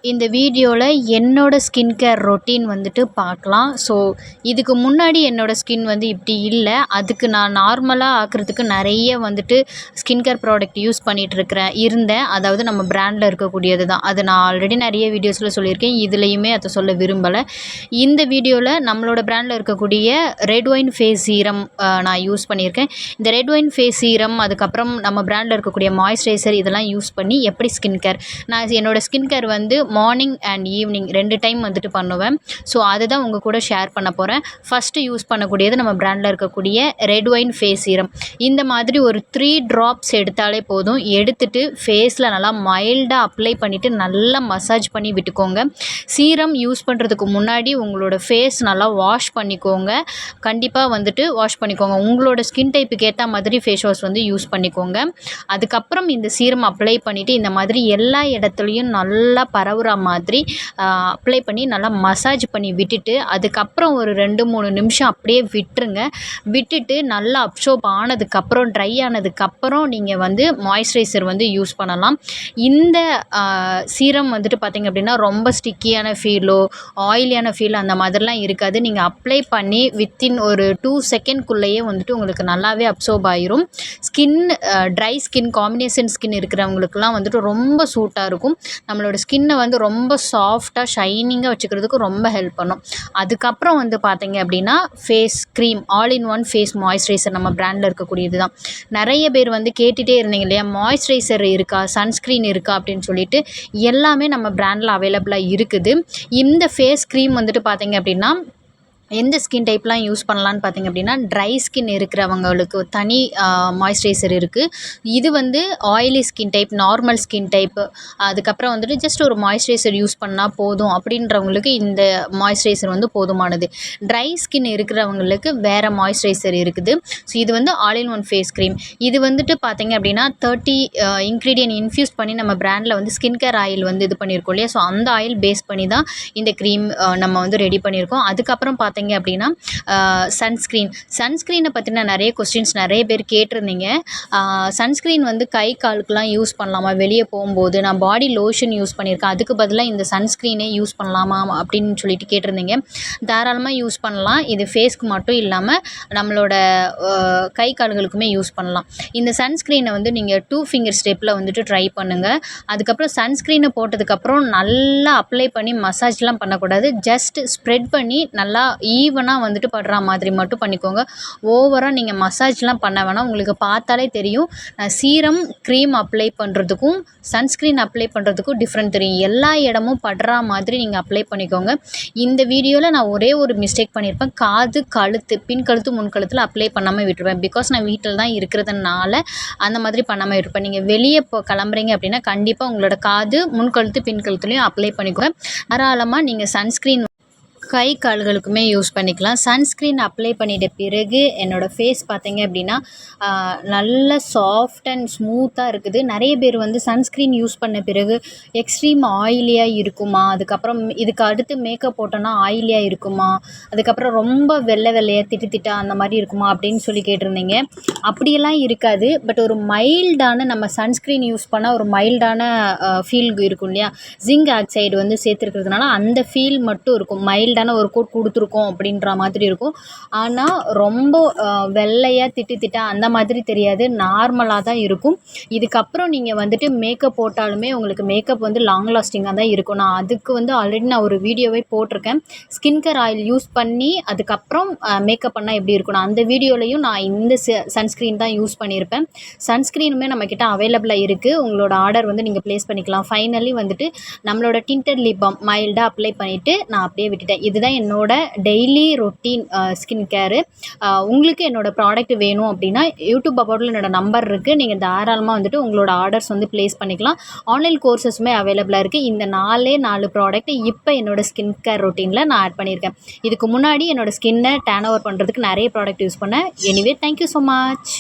இந்த வீடியோவில் என்னோட ஸ்கின் கேர் ரொட்டீன் வந்துட்டு பார்க்கலாம். ஸோ இதுக்கு முன்னாடி என்னோடய ஸ்கின் வந்து இப்படி இல்லை. அதுக்கு நான் நார்மலாக ஆக்கிறதுக்கு நிறைய வந்துட்டு ஸ்கின் கேர் ப்ராடக்ட் யூஸ் இருந்தேன். அதாவது நம்ம பிராண்டில் இருக்கக்கூடியது தான். அது நான் ஆல்ரெடி நிறைய வீடியோஸில் சொல்லியிருக்கேன். இதுலேயுமே அதை சொல்ல விரும்பலை. இந்த வீடியோவில் நம்மளோட பிராண்டில் இருக்கக்கூடிய ரெட் ஒயின் ஃபேஸ் சீரம் நான் யூஸ் பண்ணியிருக்கேன். இந்த ரெட் ஒயின் ஃபேஸ் சீரம், அதுக்கப்புறம் நம்ம பிராண்டில் இருக்கக்கூடிய மாய்ஸ்சரைசர், இதெல்லாம் யூஸ் பண்ணி எப்படி ஸ்கின் கேர், நான் என்னோடய ஸ்கின் கேர் வந்து மார்னிங் அண்ட் ஈவினிங் 2 டைம் வந்துட்டு பண்ணுவேன். ஸோ அதுதான் உங்கள் கூட ஷேர் பண்ண போகிறேன். ஃபஸ்ட்டு யூஸ் பண்ணக்கூடியது நம்ம பிராண்டில் இருக்கக்கூடிய ரெட் ஒயின் ஃபேஸ் சீரம். இந்த மாதிரி ஒரு 3 ட்ராப்ஸ் எடுத்தாலே போதும். எடுத்துட்டு ஃபேஸில் நல்லா மைல்டாக அப்ளை பண்ணிவிட்டு நல்லா மசாஜ் பண்ணி விட்டுக்கோங்க. சீரம் யூஸ் பண்ணுறதுக்கு முன்னாடி உங்களோட ஃபேஸ் நல்லா வாஷ் பண்ணிக்கோங்க. கண்டிப்பாக வந்துட்டு வாஷ் பண்ணிக்கோங்க. உங்களோட ஸ்கின் டைப்புக்கு ஏற்ற மாதிரி ஃபேஸ் வாஷ் வந்து யூஸ் பண்ணிக்கோங்க. அதுக்கப்புறம் இந்த சீரம் அப்ளை பண்ணிவிட்டு இந்த மாதிரி எல்லா இடத்துலையும் நல்லா பரவுற மாதிரி அப்ளை பண்ணி நல்லா மசாஜ் பண்ணி விட்டுட்டு, அதுக்கப்புறம் ஒரு 2-3 நிமிஷம் அப்படியே விட்டுருங்க. விட்டுட்டு நல்லா அப்சர்ப் ஆனதுக்கப்புறம், ட்ரை ஆனதுக்கப்புறம் நீங்கள் வந்து மாய்ஸ்சரைசர் வந்து யூஸ் பண்ணலாம். இந்த சீரம் வந்துட்டு பார்த்திங்க அப்படின்னா ரொம்ப ஸ்டிக்கியான ஃபீலோ ஆயிலியான ஃபீல் அந்த மாதிரிலாம் இருக்காது. நீங்கள் அப்ளை பண்ணி வித்தின் ஒரு 2 செகண்ட்குள்ளேயே வந்துட்டு உங்களுக்கு நல்லாவே அப்சர்ப் ஆயிரும். Skin dry skin, combination skin இருக்கிறவங்களுக்குலாம் வந்துட்டு ரொம்ப சூட்டாக இருக்கும். நம்மளோட ஸ்கின்னை வந்து ரொம்ப சாஃப்டாக ஷைனிங்காக வச்சுக்கிறதுக்கு ரொம்ப ஹெல்ப் பண்ணும். அதுக்கப்புறம் வந்து பார்த்திங்க அப்படின்னா face cream, all in one face moisturiser நம்ம பிராண்டில் இருக்கக்கூடியது தான். நிறைய பேர் வந்து கேட்டுகிட்டே இருந்தீங்க இல்லையா, மாய்ஸ்சரைசர் இருக்கா, சன்ஸ்க்ரீன் இருக்கா அப்படின்னு சொல்லிட்டு. எல்லாமே நம்ம பிராண்டில் அவைலபிளாக இருக்குது. இந்த ஃபேஸ் க்ரீம் வந்துட்டு பார்த்திங்க அப்படின்னா எந்த ஸ்கின் டைப்லாம் யூஸ் பண்ணலான்னு பார்த்திங்க அப்படின்னா, ட்ரை ஸ்கின் இருக்கிறவங்களுக்கு தனி மாய்ஸ்சரைசர் இருக்குது. இது வந்து oily skin type, normal skin type, அதுக்கப்புறம் வந்துட்டு ஜஸ்ட் ஒரு மாய்ஸ்சரைசர் யூஸ் பண்ணால் போதும் அப்படின்றவங்களுக்கு இந்த மாய்ஸ்சரைசர் வந்து போதுமானது. ட்ரை ஸ்கின் இருக்கிறவங்களுக்கு வேறு மாய்ஸ்சரைசர் இருக்குது. ஸோ இது வந்து all in one face cream. இது வந்துட்டு பார்த்திங்க அப்படின்னா 30 இன்க்ரீடியன்ட் இன்ஃப்யூஸ் பண்ணி நம்ம பிராண்டில் வந்து ஸ்கின் கேர் ஆயில் வந்து இது பண்ணியிருக்கோம் இல்லையா. ஸோ அந்த ஆயில் பேஸ் பண்ணி தான் இந்த க்ரீம் நம்ம வந்து ரெடி பண்ணியிருக்கோம். அதுக்கப்புறம் பார்த்திங்க அப்படின்னா சன்ஸ்க்ரீனை பற்றின நிறைய கொஸ்டின்ஸ் நிறைய பேர் கேட்டிருந்தீங்க. சன்ஸ்க்ரீன் வந்து கை காலுக்கெலாம் யூஸ் பண்ணலாமா, வெளியே போகும்போது நான் பாடி லோஷன் யூஸ் பண்ணியிருக்கேன், அதுக்கு பதிலாக இந்த சன்ஸ்க்ரீனே யூஸ் பண்ணலாமா அப்படின்னு சொல்லிட்டு கேட்டிருந்தீங்க. தாராளமாக யூஸ் பண்ணலாம். இது ஃபேஸ்க்கு மட்டும் இல்லாமல் நம்மளோட கை கால்களுக்குமே யூஸ் பண்ணலாம். இந்த சன்ஸ்க்ரீனை வந்து நீங்கள் 2 ஃபிங்கர் ஸ்டெப்பில் வந்துட்டு ட்ரை பண்ணுங்கள். அதுக்கப்புறம் சன்ஸ்க்ரீனை போட்டதுக்கப்புறம் நல்லா அப்ளை பண்ணி மசாஜ்லாம் பண்ணக்கூடாது. ஜஸ்ட் ஸ்ப்ரெட் பண்ணி நல்லா ஈவனாக வந்துட்டு படுற மாதிரி மட்டும் பண்ணிக்கோங்க. ஓவராக நீங்கள் மசாஜ்லாம் பண்ண வேணாம். உங்களுக்கு பார்த்தாலே தெரியும், சீரம் க்ரீம் அப்ளை பண்ணுறதுக்கும் சன்ஸ்க்ரீன் அப்ளை பண்ணுறதுக்கும் டிஃப்ரெண்ட் தெரியும். எல்லா இடமும் படுற மாதிரி நீங்கள் அப்ளை பண்ணிக்கோங்க. இந்த வீடியோவில் நான் ஒரே ஒரு மிஸ்டேக் பண்ணியிருப்பேன். காது, கழுத்து, பின் கழுத்து, முன் கழுத்தில் அப்ளை பண்ணாமல் விட்டுருவேன். பிகாஸ் நான் வீட்டில் தான் இருக்கிறதுனால அந்த மாதிரி பண்ணாமல் இருப்பேன். நீங்கள் வெளியே கிளம்புறீங்க அப்படின்னா கண்டிப்பாக உங்களோட காது, முன் கழுத்து, பின் கழுத்துலையும் அப்ளை பண்ணிக்கோங்க. தாராளமாக நீங்கள் சன்ஸ்க்ரீன் கை கால்களுக்குமே யூஸ் பண்ணிக்கலாம். சன்ஸ்க்ரீன் அப்ளை பண்ணிட்ட பிறகு என்னோடய ஃபேஸ் பார்த்திங்க அப்படின்னா நல்ல சாஃப்ட் அண்ட் ஸ்மூத்தாக இருக்குது. நிறைய பேர் வந்து சன்ஸ்க்ரீன் யூஸ் பண்ண பிறகு எக்ஸ்ட்ரீம் ஆயிலியாக இருக்குமா, அதுக்கப்புறம் இதுக்கு அடுத்து மேக்கப் போட்டோன்னா ஆயிலியாக இருக்குமா, அதுக்கப்புறம் ரொம்ப வெள்ளையாக திட்டா அந்த மாதிரி இருக்குமா அப்படின்னு சொல்லி கேட்டிருந்தீங்க. அப்படியெல்லாம் இருக்காது. பட் ஒரு மைல்டான, நம்ம சன்ஸ்க்ரீன் யூஸ் பண்ணால் ஒரு மைல்டான ஃபீல் இருக்கும் இல்லையா. ஜிங்க் ஆக்சைடு வந்து சேர்த்துருக்கிறதுனால அந்த ஃபீல் மட்டும் இருக்கும். மைல்டான ஒரு கோட் கொடுத்துருக்கோம் அப்படின்ற மாதிரி இருக்கும். ஆனால் ரொம்ப வெள்ளையாக திட்டா அந்த மாதிரி தெரியாது. நார்மலாக தான் இருக்கும். இதுக்கப்புறம் நீங்கள் வந்துட்டு மேக்கப் போட்டாலுமே உங்களுக்கு மேக்கப் வந்து லாங் லாஸ்டிங்காக தான் இருக்கும். நான் அதுக்கு வந்து ஆல்ரெடி நான் ஒரு வீடியோவே போட்டிருக்கேன். ஸ்கின் கேர் ஆயில் யூஸ் பண்ணி அதுக்கப்புறம் மேக்கப் பண்ணால் எப்படி இருக்கணும், அந்த வீடியோலையும் நான் இந்த சன்ஸ்க்ரீன் தான் யூஸ் பண்ணியிருப்பேன். சன்ஸ்க்ரீனுமே நம்மக்கிட்ட அவைலபிளாக இருக்குது. உங்களோட ஆர்டர் வந்து நீங்கள் ப்ளேஸ் பண்ணிக்கலாம். ஃபைனலி வந்துட்டு நம்மளோட டிண்டட் லிப் பாம் மைல்டாக அப்ளை பண்ணிவிட்டு நான் அப்படியே விட்டுட்டேன். இதுதான் என்னோட டெய்லி ரொட்டீன் ஸ்கின் கேரு. உங்களுக்கு என்னோடய ப்ராடக்ட் வேணும் அப்படின்னா யூடியூப் அபவுட்டில் என்னோடய நம்பர் இருக்குது. நீங்கள் தாராளமாக வந்துட்டு உங்களோட ஆர்டர்ஸ் வந்து ப்ளேஸ் பண்ணிக்கலாம். ஆன்லைன் கோர்சஸுமே அவைலபிளாக இருக்குது. இந்த 4 ப்ராடக்ட் இப்போ என்னோடய ஸ்கின் கேர் ரொட்டீனில் நான் ஆட் பண்ணியிருக்கேன். இதுக்கு முன்னாடி என்னோடய ஸ்கின்னை டேர்ன் ஓவர் பண்ணுறதுக்கு நிறைய ப்ராடக்ட் யூஸ் பண்ணேன். Anyway, thank you so much.